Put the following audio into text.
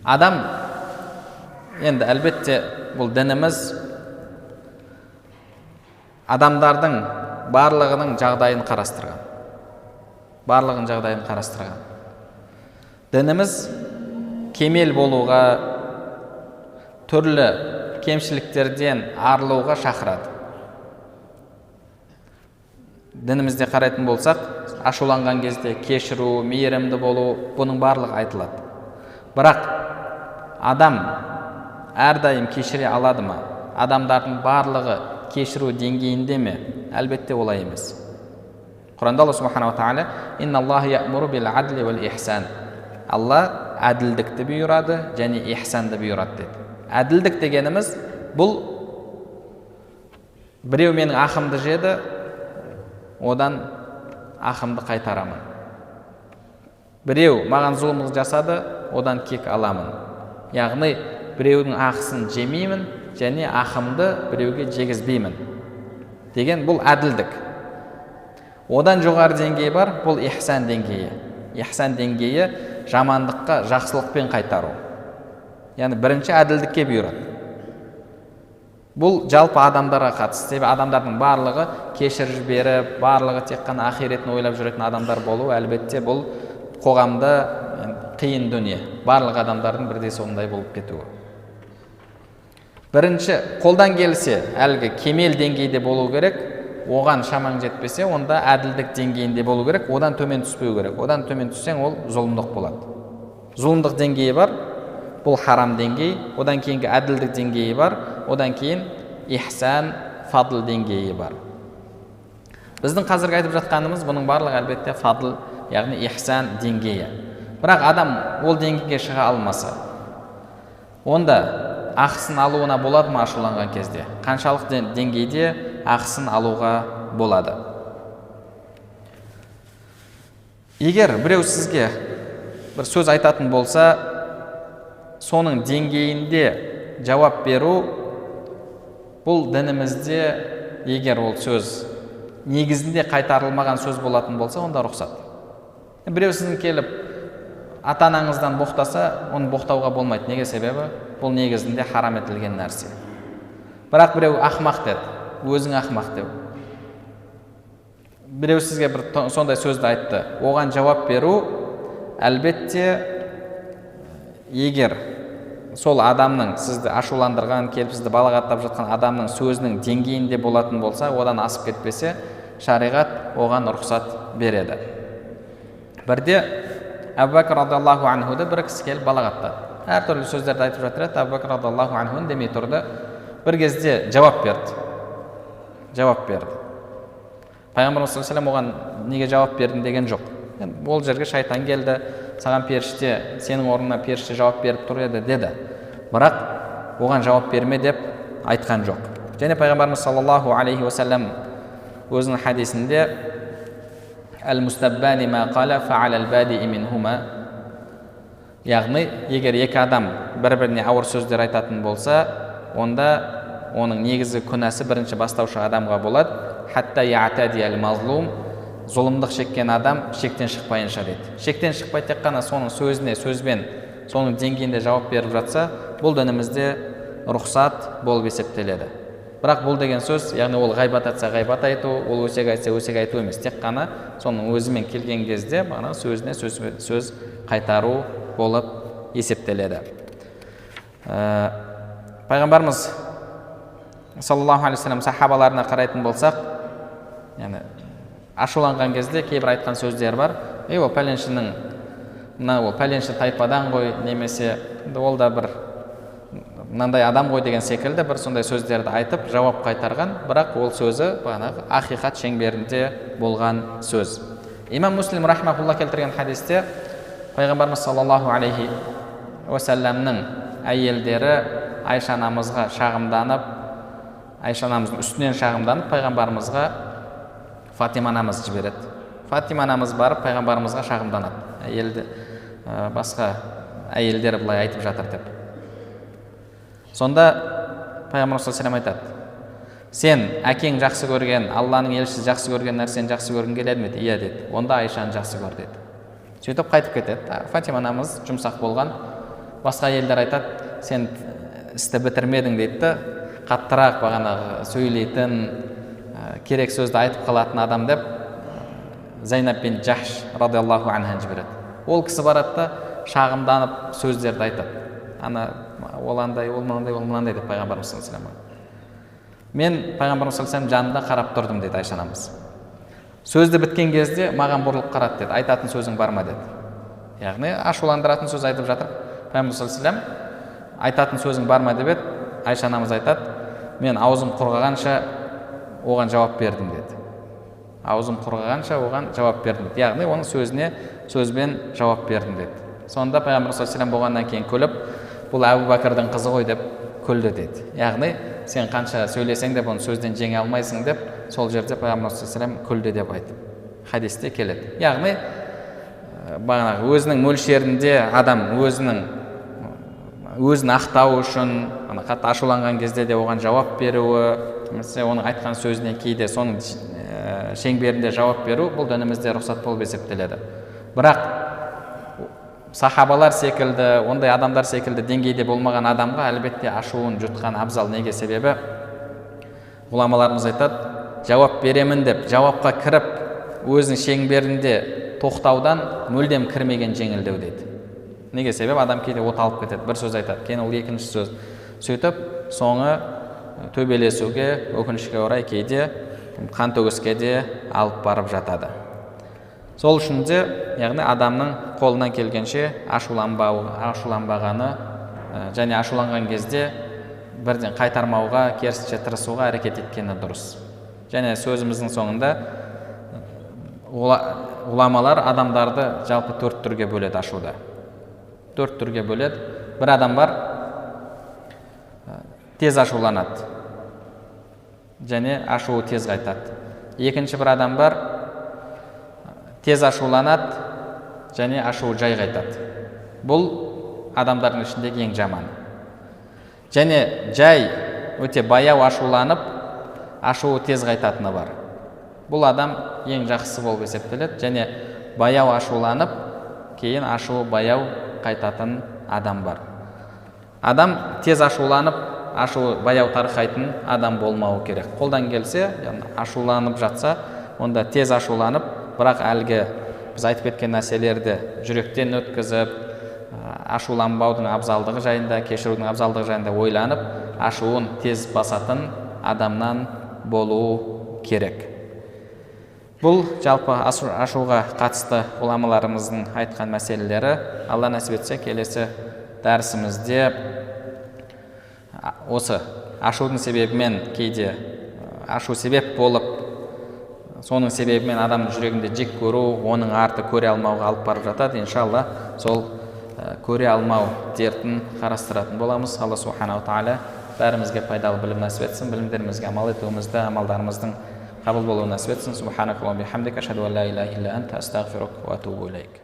Адам, енді әлбетте бұл дініміз адамдардың барлығының жағдайын қарастырған. Дініміз кемел болуға, түрлі кемшіліктерден арылуға шақырады. Дінімізде қарайтын болсақ, ашуланған кезде кешіру, мейірімді болу, бұның барлығы айтылады. Бірақ адам әрдайым кешіре алады ма? Адамдардың барлығы кешіру деңгейінде ме? Әлбетте олай емес. Құранда Алла субханаху тағала «Инналлаха я'муру бил адли вал ихсан». Алла әділдікті бұйырады және ихсанды бұйырады деді. Әділдік дегеніміз бұл біреу менің ақымды жеді, одан ақымды қайтарамын. Біреу маған зұлымдық жасады, одан кек аламын. Яғни біреудің ақысын жемеймін және ақымды біреуге жегізбеймін деген бұл әділдік. Одан жоғары деңгей бар, бұл ихсан деңгейі. Ихсан деңгейі жамандыққа жақсылықпен қайтару. Яғни бірінші әділдікке бұйырады. Бұл жалпы адамдарға қатысты. Адамдардың барлығы кешіріп беріп, барлығы тек қана ақиретін ойлап жүретін адамдар болу, әлбетте бұл қоғамда қиын дүние. Барлық адамдардың бірдей сондай болып кетуі. Бірінші, қолдан келсе, әлгі кемел деңгейде болу керек. Оған шамаң жетпесе, онда әділдік деңгейінде болу керек, одан төмен түспеу керек. Одан төмен түссең, ол зұлымдық болады. Зұлымдық деңгейі бар, бұл харам деңгей. Одан кейінгі әділдік деңгейі бар, одан кейін ихсан, фадл деңгейі бар. Біздің қазіргі айтып жатқанымыз бұның барлығы әлбетте фадл, яғни ихсан деңгейі. Бірақ адам ол деңгейге шыға алмаса, онда ақысын алуына болады ма ашуланған кезде? Қаншалық деңгейде ақысын алуға болады? Егер біреу сізге бір сөз айтатын болса, соның деңгейінде жауап беру, бұл дінімізде егер ол сөз негізінде қайтарылмаған сөз болатын болса, онда рұқсат. Біреу сіздің келіп ата-анаңыздан боқтаса, оны боқтауға болмайды. Неге? Себебі бұл негізінде харам етілген нәрсе. Бірақ біреу ақымақ деді, өзің ақымақ деп. Біреу сізге бір сондай сөзді айтты, оған жауап беру, әлбетте егер сол адамның сізді ашуландырған, келіп сізді балағаттап жатқан адамның сөзінің деңгейінде болатын болса, одан асып кетпесе, шариғат оған рұқсат береді. Бірде Әбу Бәкір радиаллаху анхуды бір кісі келіп балағаттады. Әртүрлі сөздерді айтып жатыр еді. Әбу Бәкір радиаллаху анху демей тұрды. Бір кезде жауап берді. Пайғамбарымыз саллаллаху алейхи ва саллям оған неге жауап бердің деген жоқ. Ол жерге шайтан келді, саған періште, сенің орнына періште жауап беріп тұр еді деді. Бірақ оған жауап берме деп айтқан жоқ. Және пайғамбарымыз саллаллаху алейхи ва саллям өзінің хадисінде Әл-Мустаббани ма қала фа'алал-бади'i минхума. Яғни, егер екі адам бір-біріне ауыр сөздер айтатын болса, онда оның негізі күнәсі бірінші бастаушы адамға болады. Хатта я'тади әл-мазлум. Зұлымдық шеккен адам шектен шықпайынша дейді. Шектен шықпай тек қана соның сөзіне, сөзбен, соның деңгейінде жауап беріп жатса, бұл дінімізде рұқсат болып есептеледі. Бірақ бұл деген сөз, яғни ол ғайбат айтса ғайбат айту, ол өсек айтса өсек айту емес. Тек қана соның өзімен келген кезде сөзіне сөз қайтару болып есептеледі. Пайғамбарымыз саллаллаху алейхи ва саллям сахабаларына қарайтын болсақ, яғни ашуланған кезде кейбір айтқан сөздер бар. Ол пәленшінің, ол пәленші тайпадан ғой, немесе ол да бір мынандай адам ғой деген секілді бір сондай сөздерді айтып жауап қайтарған, бірақ ол сөзі ақиқат шеңберінде болған сөз. Имам Муслим рахмахулла келтірген хадисте пайғамбарымыз саллаллаху алейхи ва салламның әйелдері Айша анамызға шағымданып, Айша анамыздың үстінен шағымданып, пайғамбарымызға Фатима анамыз жібереді. Фатима анамыз барып пайғамбарымызға шағымданады. Басқа әйелдер былай айтып жатыр деп. Сонда пайғамбарымыз саллаллаху алейхи ва саллям айтады: сен әкең жақсы көрген, Алланың елшісі жақсы көрген нәрсені жақсы көргің келеді ме? Иә деді. Онда Айшаны жақсы көр деді. Сөйтіп қайтып кетеді. Фатима анамыз жұмсақ болған, басқа елдер айтады, сен істі бітірмедің дейді да, қаттырақ бағанағы сөйлейтін, керек сөзді айтып қалатын адам деп Зайнаб бин Жахш радиаллаху анханы жібереді. Ол кісі барады да шағымданып сөздерді айтады. Ана ол андай, ол мынандай деп пайғамбарымыз саллаллаху алейхи вассалам. Мен пайғамбарымыз саллаллаху алейхи вассалам жанында қарап тұрдым дейді Айша анамыз. Сөзді біткен кезде маған бұрылып қарады деді, айтатын сөзің бар ма деді. Яғни ашуландыратын сөз айтып жатыр. Пайғамбарымыз саллаллаху алейхи вассалам айтатын сөзің бар ма деп еді. Айша анамыз айтады, мен аузым құрғағанша оған жауап бердім деді. Аузым құрғағанша оған жауап бердім деді. Яғни оның сөзіне сөзбен жауап бердім деді. Сонда пайғамбар саллаллаху алейхи вассалам болғаннан кейін күліп, бұл Әбу Бәкірдің қызы ғой деп күлді деді. Яғни сен қанша сөйлесең де бұны сөзден жеңе алмайсың деп, сол жерде пайғамбар саллаллаху алейхи вассалам күлді деп айтты. Хадисте келеді. Яғни бағанағы өзінің мөлшерінде адам өзін ақтау үшін, қатты ашуланған кезде де оған жауап беруі, немесе оның айтқан сөзіне кейде соның шеңберінде жауап беру, бұл дінімізде рұқсат болып есептеледі. Бірақ сахабалар секілді, ондай адамдар секілді деңгейде болмаған адамға әлбетте ашуын жұтқан абзал. Неге? Себебі ғұламаларымыз айтады, жауап беремін деп жауапқа кіріп, өзінің шеңберінде тоқтаудан мүлдем кірмеген жеңілдеу дейді. Неге? Себебі адам кейде от алып кетеді, бір сөз айтады, кейін ол екінші сөз. Сөйтіп, соңы төбелесуге, өкінішке орай кейде қан төгіске де алып барып жатады. Сол үшін де, яғни адамның қолынан келгенше ашуланбағаны және ашуланған кезде бірден қайтармауға, керісінше тырысуға әрекет еткені дұрыс. Және сөзіміздің соңында ғұламалар адамдарды жалпы 4 түрге бөледі ашуда. 4 түрге бөледі. Бір адам бар, тез ашуланады және ашуы тез қайтады. Екінші бір адам бар, тез ашуланады және ашуы жай қайтады. Бұл адамдардың ішіндегі ең жаманы. Және жай өте баяу ашуланып, ашуы тез қайтатыны бар. Бұл адам ең жақсысы болып есептеледі. Және баяу ашуланып, кейін ашуы баяу қайтатын адам бар. Адам тез ашуланып, ашуы баяу тарқайтын адам болмауы керек. Қолдан келсе, ашуланып жатса, онда тез ашуланып, бірақ әлгі біз айтып кеткен нәрселерді жүректен өткізіп, ашуланбаудың абзалдығы жайында, кешірудің абзалдығы жайында ойланып, ашуын тез басатын адамнан болу керек. Бұл жалпы ашуға қатысты ғұламаларымыздың айтқан мәселелері. Алла нәсіп етсе, келесі дәрісімізде осы ашудың себебімен, кейде ашу себеп болып, соның себебімен адамның жүрегінде жек көру, оның арты көре алмауға алып барып жатады. Иншалла сол көре алмау дертін қарастыратын боламыз. Алла субханаху тағала бәрімізге пайдалы білім нәсіп етсін, білімдерімізге амал етуімізді, амалдарымыздың қабыл болуын нәсіп етсін. Субханакаллахумма бихамдика, ашһаду ан ла илаха илля анта, астағфирука ва атубу илейк.